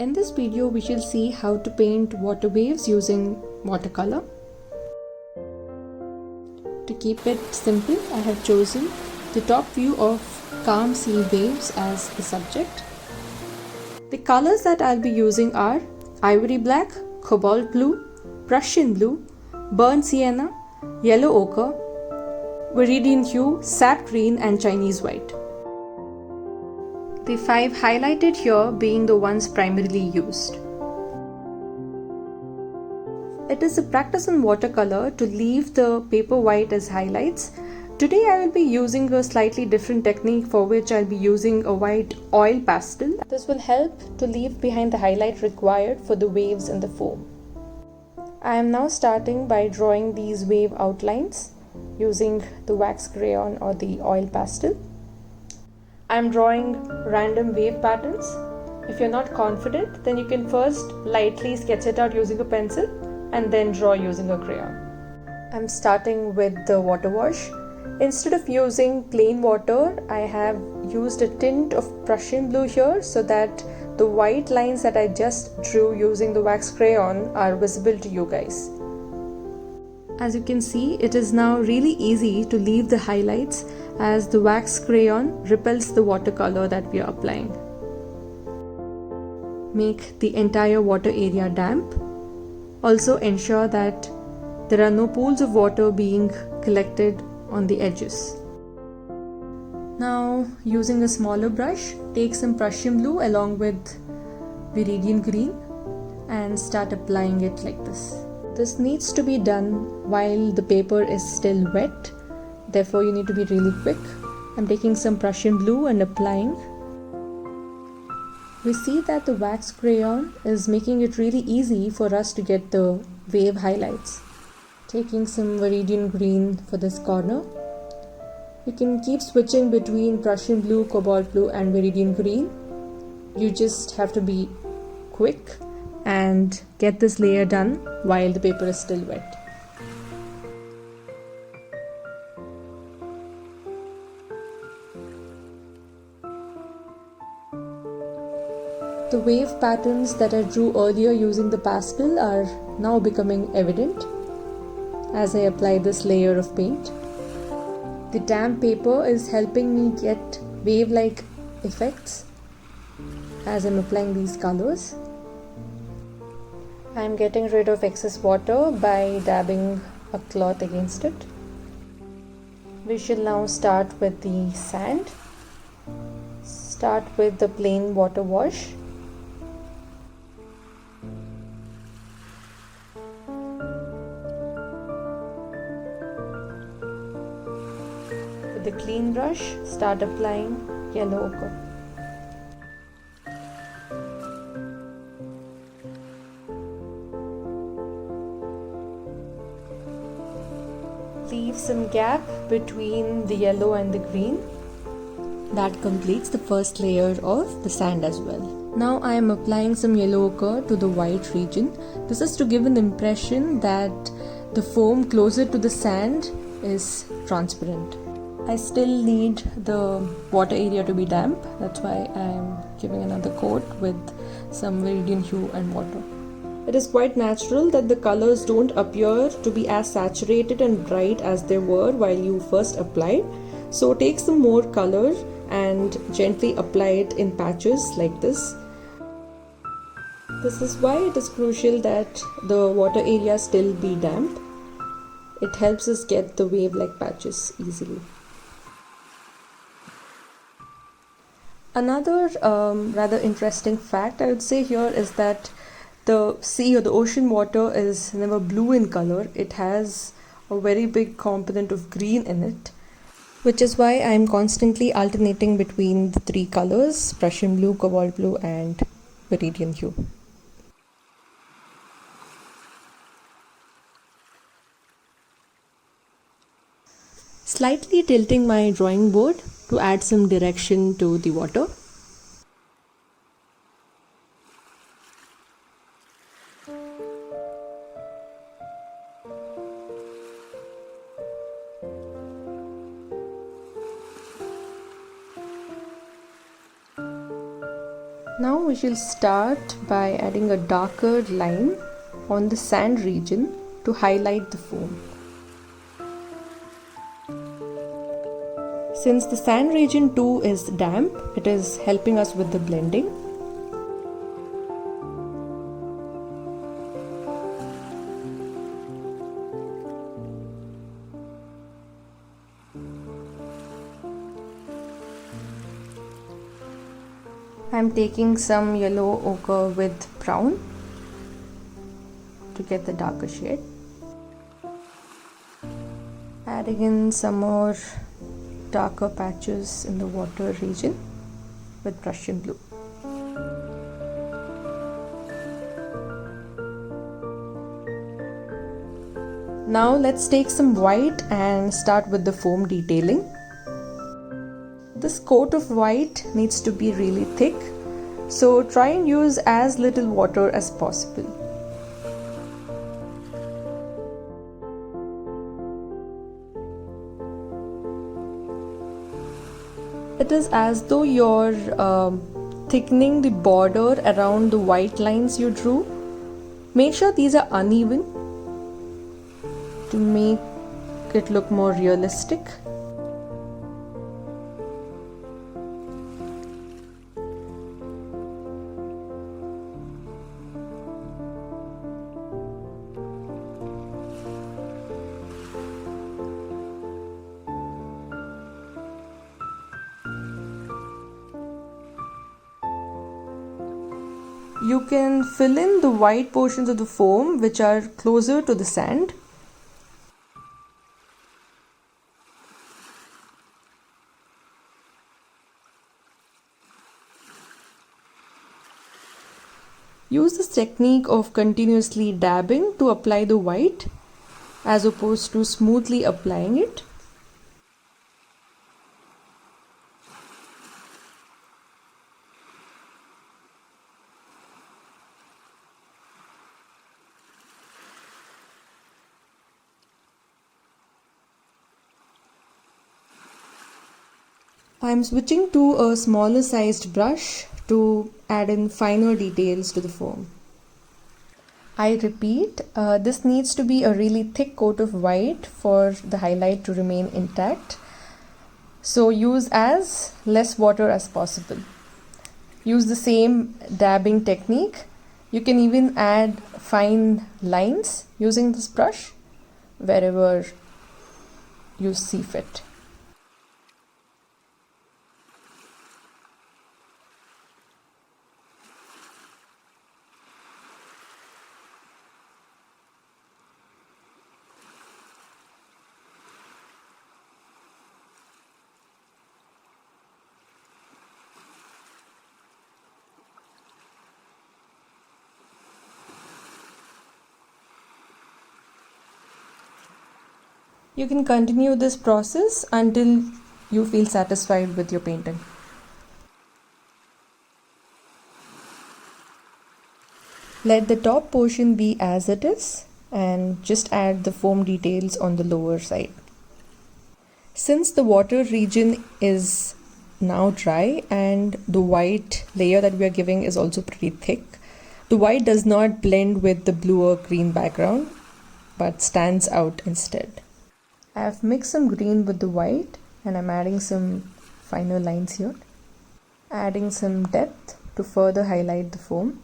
In this video, we shall see how to paint water waves using watercolor. To keep it simple, I have chosen the top view of calm sea waves as the subject. The colors that I'll be using are ivory black, cobalt blue, Prussian blue, burnt sienna, yellow ochre, viridian hue, sap green and Chinese white. The 5 highlighted here being the ones primarily used. It is a practice on watercolor to leave the paper white as highlights. Today I will be using a slightly different technique for which I'll be using a white oil pastel. This will help to leave behind the highlight required for the waves in the foam. I am now starting by drawing these wave outlines using the wax crayon or the oil pastel. I am drawing random wave patterns. If you're not confident, then you can first lightly sketch it out using a pencil and then draw using a crayon. I'm starting with the water wash. Instead of using plain water, I have used a tint of Prussian blue here so that the white lines that I just drew using the wax crayon are visible to you guys. As you can see, it is now really easy to leave the highlights as the wax crayon repels the watercolor that we are applying. Make the entire water area damp. Also ensure that there are no pools of water being collected on the edges. Now, using a smaller brush, take some Prussian blue along with viridian green and start applying it like this. This needs to be done while the paper is still wet, therefore you need to be really quick. I'm taking some Prussian blue and applying. We see that the wax crayon is making it really easy for us to get the wave highlights. Taking some viridian green for this corner. You can keep switching between Prussian blue, cobalt blue and viridian green. You just have to be quick and get this layer done while the paper is still wet. The wave patterns that I drew earlier using the pastel are now becoming evident as I apply this layer of paint. The damp paper is helping me get wave-like effects as I'm applying these colors. I'm getting rid of excess water by dabbing a cloth against it. We shall now start with the sand. Start with the plain water wash. With the clean brush, start applying yellow ochre. Leave some gap between the yellow and the green. That completes the first layer of the sand as well. Now I am applying some yellow ochre to the white region. This is to give an impression that the foam closer to the sand is transparent. I still need the water area to be damp. That's why I am giving another coat with some viridian hue and water. It is quite natural that the colors don't appear to be as saturated and bright as they were while you first applied. So take some more color and gently apply it in patches like this. This is why it is crucial that the water area still be damp. It helps us get the wave-like patches easily. Another rather interesting fact I would say here is that the sea or the ocean water is never blue in color. It has a very big component of green in it, which is why I am constantly alternating between the 3 colors, Prussian blue, cobalt blue and viridian hue. Slightly tilting my drawing board to add some direction to the water. Now we shall start by adding a darker line on the sand region to highlight the foam. Since the sand region too is damp, it is helping us with the blending. I am taking some yellow ochre with brown to get the darker shade. Adding in some more darker patches in the water region with Prussian blue. Now let's take some white and start with the foam detailing. This coat of white needs to be really thick, so try and use as little water as possible. It is as though you're thickening the border around the white lines you drew. Make sure these are uneven to make it look more realistic. You can fill in the white portions of the foam which are closer to the sand. Use this technique of continuously dabbing to apply the white as opposed to smoothly applying it. I am switching to a smaller sized brush to add in finer details to the foam. I repeat, this needs to be a really thick coat of white for the highlight to remain intact. So use as less water as possible. Use the same dabbing technique. You can even add fine lines using this brush wherever you see fit. You can continue this process until you feel satisfied with your painting. Let the top portion be as it is and just add the foam details on the lower side. Since the water region is now dry and the white layer that we are giving is also pretty thick, the white does not blend with the blue or green background but stands out instead. I have mixed some green with the white and I'm adding some finer lines here. Adding some depth to further highlight the foam.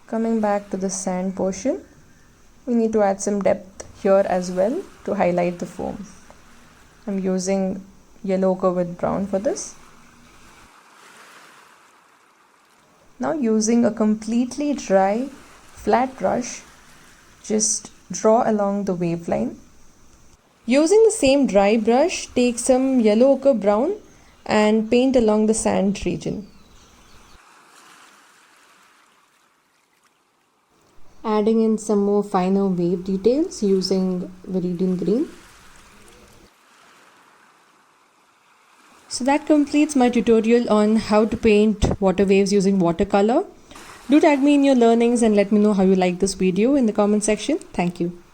Coming back to the sand portion, we need to add some depth here as well to highlight the foam. I'm using yellow ochre with brown for this. Now using a completely dry flat brush, just draw along the waveline. Using the same dry brush, take some yellow ochre brown and paint along the sand region. Adding in some more finer wave details using Viridian green. So that completes my tutorial on how to paint water waves using watercolor. Do tag me in your learnings and let me know how you like this video in the comment section. Thank you.